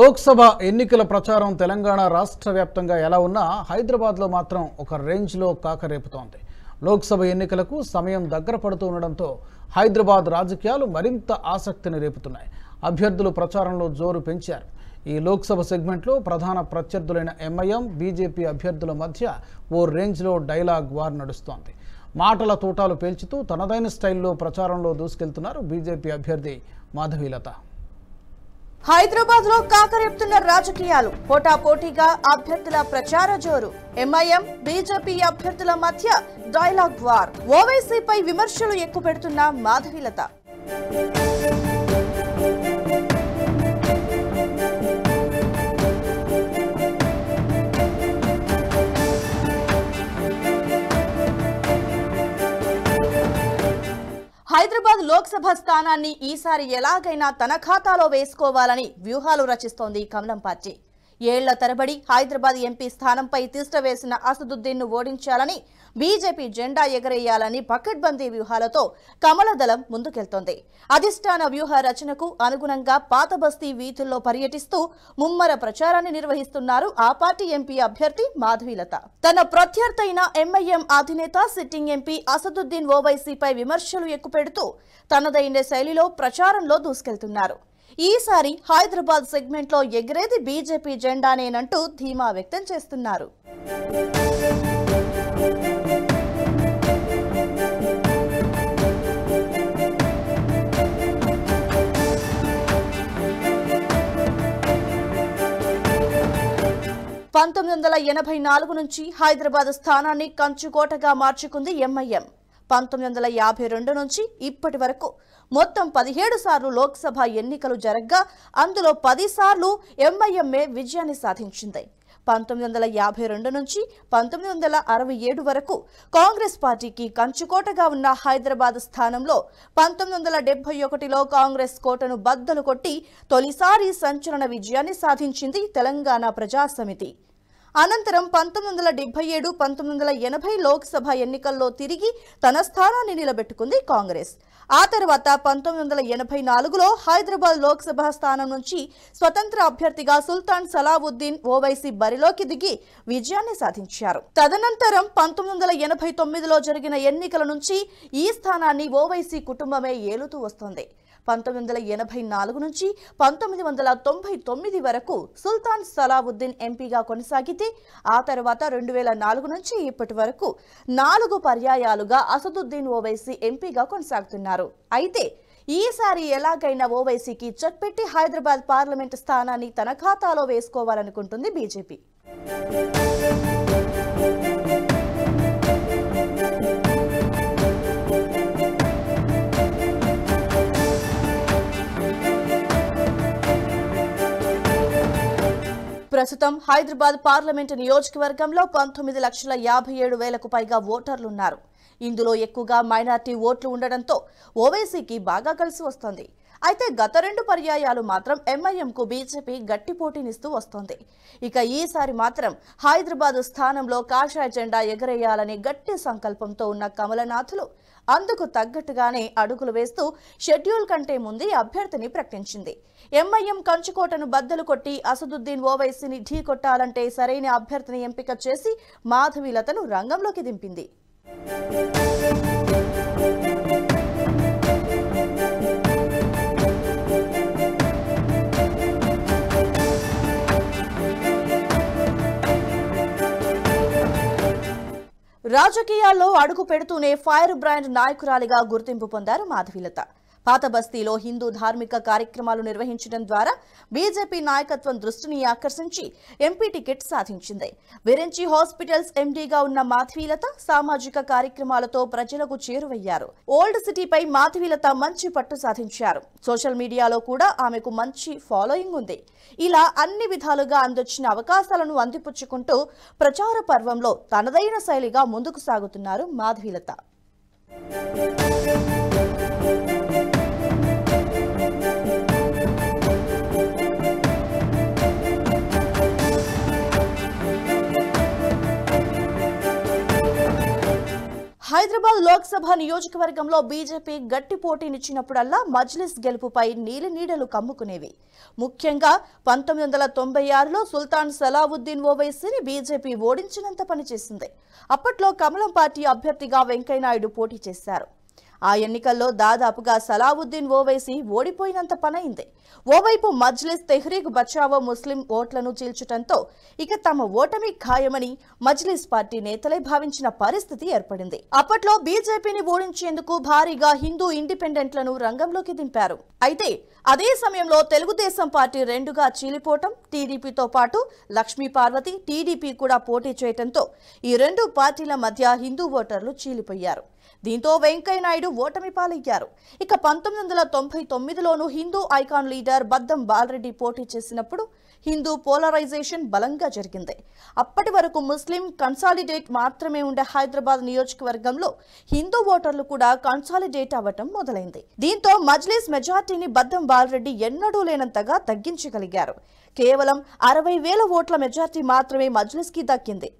లోక్సభ ఎన్నికల ప్రచారం తెలంగాణ రాష్ట్ర వ్యాప్తంగా ఎలా ఉన్నా హైదరాబాద్లో మాత్రం ఒక రేంజ్లో కాకరేపుతోంది. లోక్సభ ఎన్నికలకు సమయం దగ్గర పడుతూ ఉండడంతో హైదరాబాద్ రాజకీయాలు మరింత ఆసక్తిని రేపుతున్నాయి. అభ్యర్థులు ప్రచారంలో జోరు పెంచారు. ఈ లోక్సభ సెగ్మెంట్లో ప్రధాన ప్రత్యర్థులైన ఎంఐఎం, బీజేపీ అభ్యర్థుల మధ్య ఓ రేంజ్లో డైలాగ్ వార్ నడుస్తోంది. మాటల తూటాలు పేల్చుతూ తనదైన స్టైల్లో ప్రచారంలో దూసుకెళ్తున్నారు బీజేపీ అభ్యర్థి మాధవీలత. హైదరాబాద్ లో కాకరేపుతున్న రాజకీయాలు, పోటాపోటీగా అభ్యర్థుల ప్రచార జోరు, ఎంఐఎం, బీజేపీ అభ్యర్థుల మధ్య డైలాగ్ వార్, ఓవైసీపై విమర్శలు ఎక్కుపెడుతున్న మాధవీలత. హైదరాబాద్ లోక్సభ స్థానాన్ని ఈసారి ఎలాగైనా తన ఖాతాలో వేసుకోవాలని వ్యూహాలు రచిస్తోంది కమలం పార్టీ. ఏళ్ల తరబడి హైదరాబాద్ ఎంపీ స్థానంపై తిష్ట వేసిన అసదుద్దీన్ను ఓడించాలని, బీజేపీ జెండా ఎగరేయాలని పకడ్బందీ వ్యూహాలతో కమలదళం ముందుకెళ్తోంది. అధిష్టాన వ్యూహ రచనకు అనుగుణంగా పాత బస్తీ వీధుల్లో పర్యటిస్తూ ముమ్మర ప్రచారాన్ని నిర్వహిస్తున్నారు ఆ పార్టీ ఎంపీ అభ్యర్థి మాధవీలత. తన ప్రత్యర్థైన ఎంఐఎం అధినేత సిట్టింగ్ ఎంపీ అసదుద్దీన్ ఓవైసీపై విమర్శలు ఎక్కుపెడుతూ తనదైన శైలిలో ప్రచారంలో దూసుకెళ్తున్నారు. ఈసారి హైదరాబాద్ సెగ్మెంట్లో ఎగిరేది బీజేపీ జెండానేనంటూ ధీమా వ్యక్తం చేస్తున్నారు. నుంచి హైదరాబాద్ స్థానాన్ని కంచుకోటగా మార్చుకుంది ఎంఐఎం. 1952 నుంచి ఇప్పటి వరకు మొత్తం 17 సార్లు లోక్సభ ఎన్నికలు జరగ్గా అందులో 10 సార్లు ఎంఐఎంఏ విజయాన్ని సాధించింది. 1952 నుంచి 1967 వరకు కాంగ్రెస్ పార్టీకి కంచుకోటగా ఉన్న హైదరాబాద్ స్థానంలో 1971లో కాంగ్రెస్ కోటను బద్దలు కొట్టి తొలిసారి సంచలన విజయాన్ని సాధించింది తెలంగాణ ప్రజా సమితి. అనంతరం 1977, 1980 లోక్సభ ఎన్నికల్లో తిరిగి తన స్థానాన్ని నిలబెట్టుకుంది కాంగ్రెస్. ఆ తర్వాత 1984లో హైదరాబాద్ లోక్సభ స్థానం నుంచి స్వతంత్ర అభ్యర్థిగా సుల్తాన్ సలావుద్దీన్ ఓవైసీ బరిలోకి దిగి విజయాన్ని సాధించారు. తదనంతరం 1989లో జరిగిన ఎన్నికల నుంచి ఈ స్థానాన్ని ఓవైసీ కుటుంబమే ఏలుతూ వస్తోంది. 1984 నుంచి 1999 వరకు సుల్తాన్ సలావుద్దీన్ ఎంపీగా కొనసాగితే ఆ తర్వాత 2004 నుంచి ఇప్పటి వరకు 4 పర్యాయాలుగా అసదుద్దీన్ ఓవైసీ ఎంపీగా కొనసాగుతున్నారు. అయితే ఈసారి ఎలాగైనా ఓవైసీకి చట్పెట్టి హైదరాబాద్ పార్లమెంట్ స్థానాన్ని తన ఖాతాలో వేసుకోవాలనుకుంటుంది బీజేపీ. ప్రస్తుతం హైదరాబాద్ పార్లమెంటు నియోజకవర్గంలో 19,57,000కు పైగా ఓటర్లున్నారు. ఇందులో ఎక్కువగా మైనార్టీ ఓట్లు ఉండడంతో ఓవైసీకి బాగా కలిసి వస్తోంది. అయితే గత 2 పర్యాయాలు మాత్రం ఎంఐఎంకు బీజేపీ గట్టి పోటీనిస్తూ వస్తోంది. ఇక ఈసారి మాత్రం హైదరాబాద్ స్థానంలో కాషాయ జెండా ఎగరేయాలనే గట్టి సంకల్పంతో ఉన్న కమలనాథులు అందుకు తగ్గట్టుగానే అడుగులు వేస్తూ షెడ్యూల్ కంటే ముందే అభ్యర్థిని ప్రకటించింది. ఎంఐఎం కంచుకోటను బద్దలు కొట్టి అసదుద్దీన్ ఓవైసీని ఢీకొట్టాలంటే సరైన అభ్యర్థిని ఎంపిక చేసి మాధవీలతను రంగంలోకి దింపింది. రాజకీయాల్లో అడుగు పెడుతూనే ఫైర్ బ్రాండ్ నాయకురాలిగా గుర్తింపు పొందారు మాధవీలత. పాత బస్తీలో హిందూ ధార్మిక కార్యక్రమాలు నిర్వహించడం ద్వారా బీజేపీ నాయకత్వం దృష్టిని ఆకర్షించి ఎంపీ టికెట్ సాధించింది. విరించి హాస్పిటల్స్ ఎండీగా ఉన్న మాధవీలత సామాజిక కార్యక్రమాలతో ప్రజలకు చేరువయ్యారు. ఓల్డ్ సిటీపై మాధవీలత మంచి పట్టు సాధించారు. సోషల్ మీడియాలో కూడా ఆమెకు మంచి ఫాలోయింగ్ ఉంది. ఇలా అన్ని విధాలుగా అందొచ్చిన అవకాశాలను అందిపుచ్చుకుంటూ ప్రచార పర్వంలో తనదైన శైలిగా ముందుకు సాగుతున్నారు మాధవీలత. హైదరాబాద్ లోక్సభ లోక్సభ నియోజకవర్గంలో బీజేపీ గట్టి పోటీనిచ్చినప్పుడల్లా మజ్లిస్ గెలుపుపై నీలినీడలు కమ్ముకునేవి. ముఖ్యంగా 1996లో సుల్తాన్ సలావుద్దీన్ ఓవైసీని బీజేపీ ఓడించినంత పనిచేసింది. అప్పట్లో కమలం పార్టీ అభ్యర్థిగా వెంకయ్యనాయుడు పోటీ చేశారు. ఆ ఎన్నికల్లో దాదాపుగా సలావుద్దీన్ ఓవైసీ ఓడిపోయినంత పనైంది. ఓవైపు మజ్లిస్ తెహ్రీక్ బచావో ముస్లిం ఓట్లను చీల్చడంతో ఇక తమ ఓటమి ఖాయమని మజ్లిస్ పార్టీ నేతలే భావించిన పరిస్థితి ఏర్పడింది. అప్పట్లో బీజేపీని ఓడించేందుకు భారీగా హిందూ ఇండిపెండెంట్లను రంగంలోకి దింపారు. అయితే అదే సమయంలో తెలుగుదేశం పార్టీ రెండుగా చీలిపోవటం, టీడీపీతో పాటు లక్ష్మీ పార్వతి, టీడీపీ కూడా పోటీ చేయడంతో ఈ రెండు పార్టీల మధ్య హిందూ ఓటర్లు చీలిపోయారు. దీంతో వెంకయ్యనాయుడు ఓటమి పాలయ్యారు. ఇక 1999లోనూ హిందూ ఐకాన్ లీడర్ బద్దం బాలరెడ్డి పోటీ చేసినప్పుడు హిందూ పోలరైజేషన్ బలంగా జరిగింది. అప్పటి వరకు ముస్లిం కన్సాలిడేట్ మాత్రమే ఉండే హైదరాబాద్ నియోజకవర్గంలో హిందూ ఓటర్లు కూడా కన్సాలిడేట్ అవ్వటం మొదలైంది. దీంతో మజ్లిస్ మెజార్టీని బద్దం బాలరెడ్డి ఎన్నడూ లేనంతగా తగ్గించగలిగారు. కేవలం 60,000 ఓట్ల మెజార్టీ మాత్రమే మజ్లిస్ కి దక్కింది.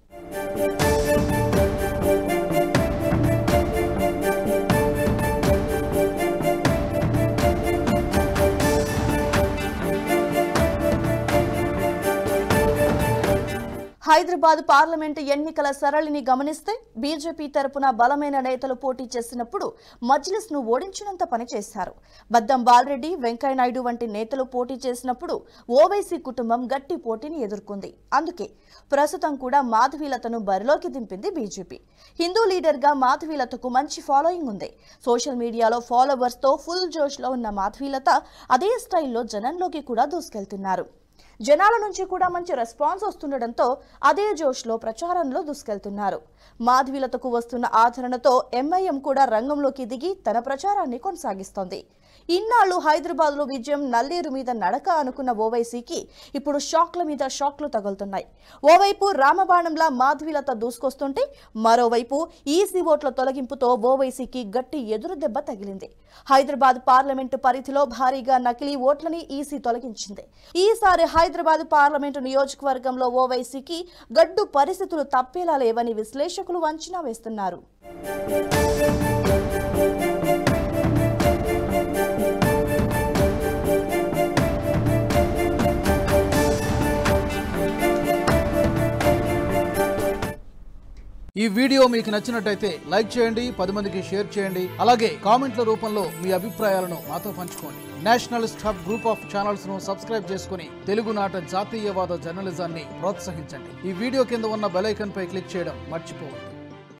హైదరాబాద్ పార్లమెంటు ఎన్నికల సరళిని గమనిస్తే బీజేపీ తరపున బలమైన నేతలు పోటీ చేసినప్పుడు మజ్లిస్ ను ఓడించినంత పని చేశారు. బద్దం బాలరెడ్డి, వెంకయ్యనాయుడు వంటి నేతలు పోటీ చేసినప్పుడు ఓవైసీ కుటుంబం గట్టి పోటీని ఎదుర్కొంది. అందుకే ప్రస్తుతం కూడా మాధవీలతను బరిలోకి దింపింది బీజేపీ. హిందూ లీడర్ గా మాధవీలతకు మంచి ఫాలోయింగ్ ఉంది. సోషల్ మీడియాలో ఫాలోవర్స్ తో ఫుల్ జోష్ లో ఉన్న మాధవీలత అదే స్టైల్లో జనంలోకి కూడా దూసుకెళ్తున్నారు. జనాల నుంచి కూడా మంచి రెస్పాన్స్ వస్తుండటంతో అదే జోష్లో ప్రచారంలో దూసుకెళ్తున్నారు. మాధవీలతకు వస్తున్న ఆదరణతో ఎంఐఎం కూడా రంగంలోకి దిగి తన ప్రచారాన్ని కొనసాగిస్తోంది. ఇన్నాళ్లు హైదరాబాద్ లో విజయం నల్లేరు మీద నడక అనుకున్న ఓవైసీకి ఇప్పుడు షాక్ల మీద షాక్లు తగులుతున్నాయి. ఓవైపు రామబాణంలా మాధవీలత దూసుకొస్తుంటే మరోవైపు ఈసీ ఓట్ల తొలగింపుతో ఓవైసీకి గట్టి ఎదురు దెబ్బ తగిలింది. హైదరాబాద్ పార్లమెంటు పరిధిలో భారీగా నకిలీ ఓట్లని ఈసీ తొలగించింది. ఈసారి హైదరాబాద్ పార్లమెంటు నియోజకవర్గంలో ఓవైసీకి గడ్డు పరిస్థితులు తప్పేలా లేవని విశ్లేషకులు అంచనా వేస్తున్నారు. ఈ వీడియో మీకు నచ్చినట్టయితే లైక్ చేయండి, 10 మందికి షేర్ చేయండి. అలాగే కామెంట్ల రూపంలో మీ అభిప్రాయాలను మాతో పంచుకోండి. Nationalist hub group of channels ను సబ్స్క్రైబ్ చేసుకుని తెలుగునాట జాతీయవాద జర్నలిజాన్ని ప్రోత్సహించండి. ఈ వీడియో కింద ఉన్న బెల్ ఐకాన్ పై క్లిక్ చేయడం మర్చిపోవద్దు.